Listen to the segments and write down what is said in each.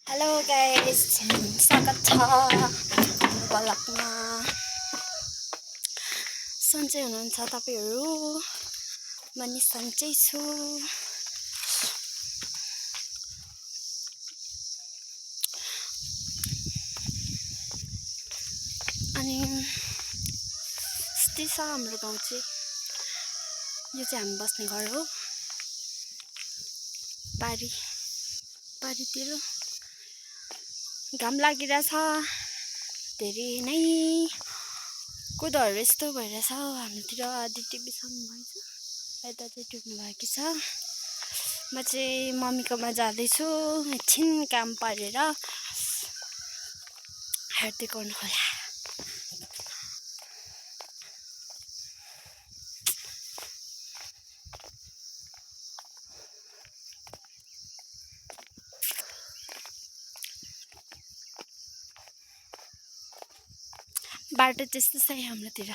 Hello guys, स्वागत छ ब्लगमा। सन्चै हुनुहुन्छ तपाईहरु? म नि सन्चै छु। अनि यस्तै छ हाम्रो गाउँ चाहिँ। यो चाहिँ हामी बस्ने घर हो। पारीतिर घाम लागिरहेछ धेरै नै। कोदोहरू यस्तो भइरहेछ हाम्रोतिर। आधी टिभीसम्म भएछ, यता चाहिँ टुक्नु बाँकी छ। म चाहिँ मम्मीकोमा जाँदैछु एकछिन काम पारेर हार्दिक गर्नु होला। बाटो त्यस्तो छ हाम्रोतिर।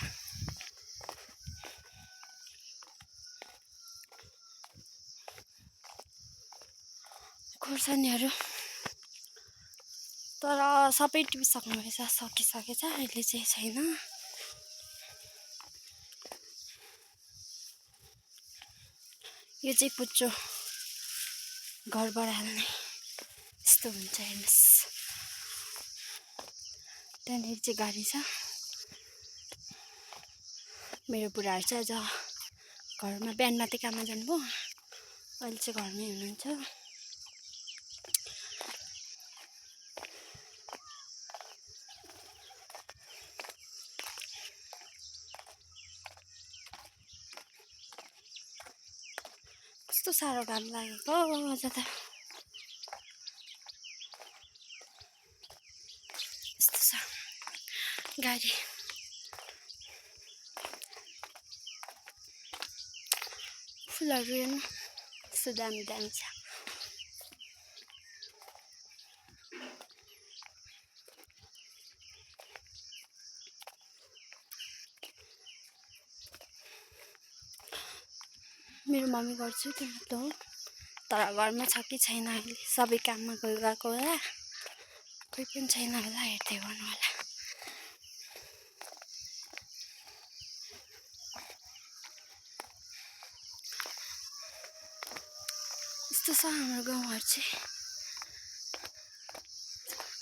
खोर्सानीहरू तर सबै टिपिसक्नुभएछ, सकिसकेछ। अहिले चाहिँ छैन। यो चाहिँ पुच्चो घरबाट हाल्ने यस्तो हुन्छ हेर्नुहोस्। त्यहाँनिर चाहिँ गाडी छ। मेरो बुढाहरू चाहिँ आज घरमा बिहान मात्रै काममा जानुभयो, अहिले चाहिँ घरमै हुनुहुन्छ। कस्तो साह्रो घाम लागेको आज त। यस्तो छ गाडी। फुलहरू हेर्नु यस्तो दामी दामी छ। मेरो मम्मी गर्छु त्यो हो, तर घरमा छ कि छैन अहिले। सबै काममा गएको होला, कोही पनि छैन होला, हेर्दै गर्नु होला। यस्तो छ हाम्रो गाउँहरू चाहिँ।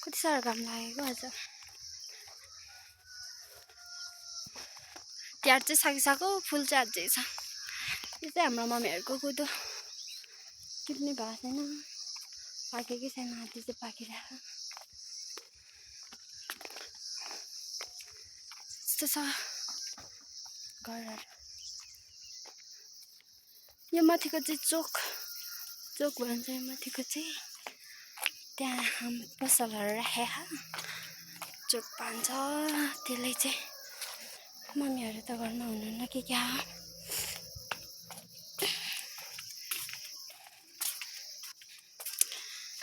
कति साह्रो घाम लागेको आज। तिहार चाहिँ सकिसक्यो, फुल चाहिँ अझै छ। यो चाहिँ हाम्रो मम्मीहरूको कोदो टिप्ने भएको छैन, पाकेकै छैन। आधी चाहिँ पाकिरहेको। यस्तो छ घरहरू। यो माथिको चाहिँ चोक भन्छ। यो माथिको चाहिँ त्यहाँ पसलहरू राखेको चोक भन्छ। त्यसलाई चाहिँ मम्मीहरू त घरमा हुनुहुन्न कि क्या हो।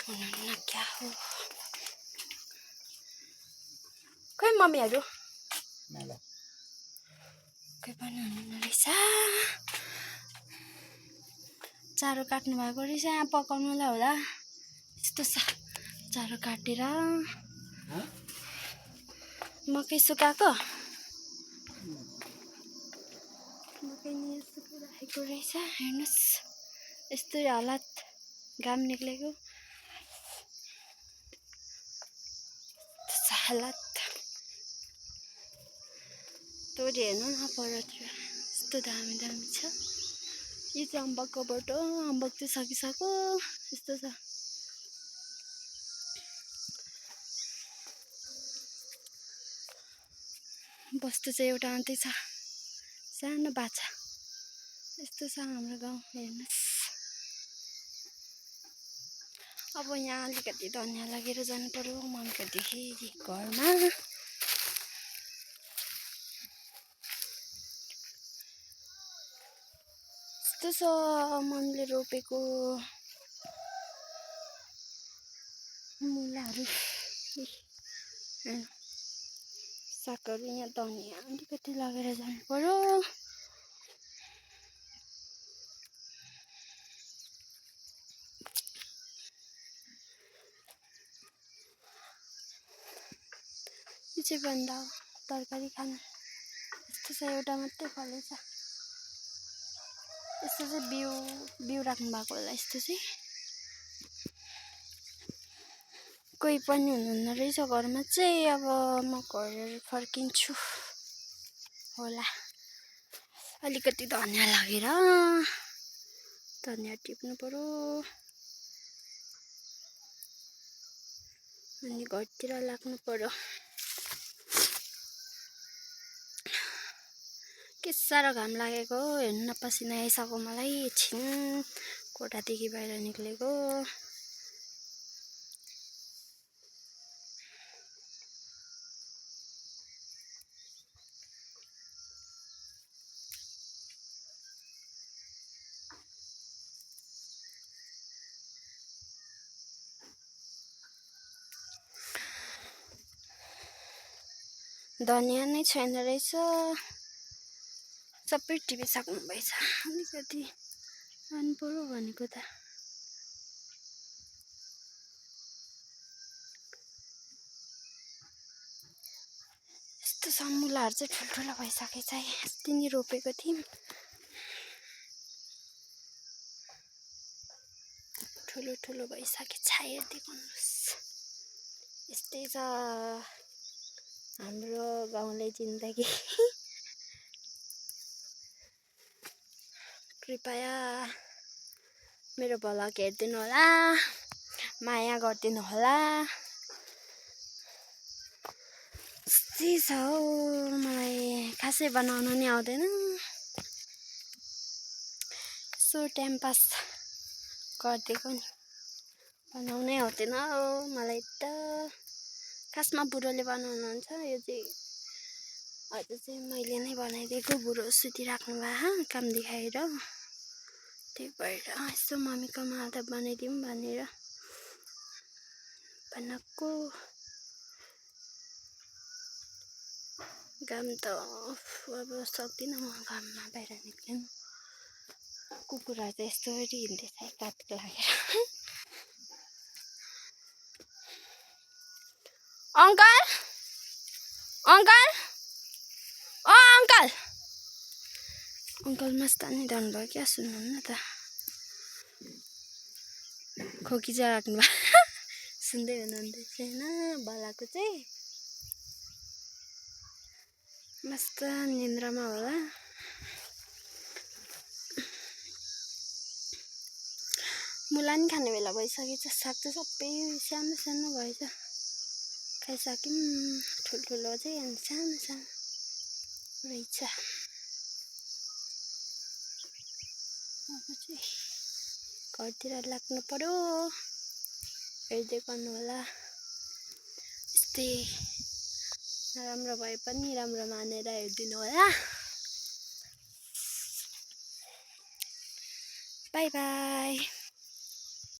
हुनुहुन्न क्या हो। खोइ मम्मीहरू कोही पनि हुनुहुन्न रहेछ। चारो काट्नु भएको रहेछ यहाँ पकाउनुलाई होला। यस्तो छ चारो काटेर मकै सुकाएको। मकै नि सुकाइराखेको रहेछ। हेर्नुहोस् यस्तै हालत, घाम निक्लेको हालत। तोरी हेर्नु न परतिर यस्तो दामी दामी छ। यो चाहिँ अम्बकको बोटो। अम्बक चाहिँ सकिसक्यो। यस्तो छ। बस्तु चाहिँ एउटा मात्रै छ, सानो बाछा। यस्तो छ हाम्रो गाउँ। हेर्नुहोस् अब यहाँ अलिकति धनियाँ लगेर जानु पर्यो मम्मीको देखि घरमा। यस्तो छ मम्मीले रोपेको मुलाहरू। सागहरू यहाँ धनियाँ अलिकति लगेर जानु पर्यो। चाहिँ बन्द हो तरकारी खानु। यस्तो छ एउटा मात्रै फलेछ। यस्तो चाहिँ बिउ राख्नु भएको होला। यस्तो चाहिँ कोही पनि हुनुहुन्न रहेछ घरमा चाहिँ। अब म घर फर्किन्छु होला। अलिकति धनिया लागेर धनिया टिप्नु पर्यो अनि घरतिर लाग्नु पर्यो। के साह्रो घाम लागेको हेर्नु न, पसिना आइसक्यो मलाई। एकछिन कोठादेखि बाहिर निक्लेको। धनिया नै छैन रहेछ, सबै टिपिसक्नु भएछ। अलिकति लानु पर्यो भनेको त। यस्तो मुलाहरू चाहिँ ठुल्ठुलो भइसकेछ है। अस्ति नै रोपेको थियौँ, ठुलो भइसकेछ। हेर्दै गर्नुहोस्, यस्तै छ हाम्रो गाउँले जिन्दगी। कृपया मेरो भ्लग हेरिदिनु होला, माया गरिदिनु होला। यस्तै छ हौ, मलाई खासै बनाउनु नि आउँदैन। यसो टाइम पास गरिदिएको नि, बनाउनै आउँदैन हौ मलाई त। खासमा बुढोले बनाउनुहुन्छ, यो चाहिँ आज चाहिँ मैले नै बनाइदिएको। बुढो सुतिराख्नु भएको काम देखाएर, त्यही भएर यसो मम्मीकोमा त बनाइदिउँ भनेर बनाएको। घाम त अब सक्दिनँ म घाममा बाहिर निक्लिनु। कुकुरहरू त यस्तो हिँड्दैछ है काठको लागेर। अङ्कल अङ्कल ओ अङ्कल अङ्कल मस्तानी धन्नुभयो क्या। सुन्नुहुन्न त, खोकी चाहिँ राख्नु भयो। सुन्दै हुनुहुँदैछ होइन, बलाको चाहिँ मस्त निन्द्रामा होला। मुला नि खाने बेला भइसकेछ। साग चाहिँ सबै सानो सानो भएछ, खाइसक्यौँ। ठुल्ठुलो चाहिँ अनि सानो सानो रहेछ। अब चाहिँ घरतिर लाग्नु पर्यो, हेर्दै गर्नु होला। यस्तै नराम्रो भए पनि राम्रो मानेर हेरिदिनु होला। By by.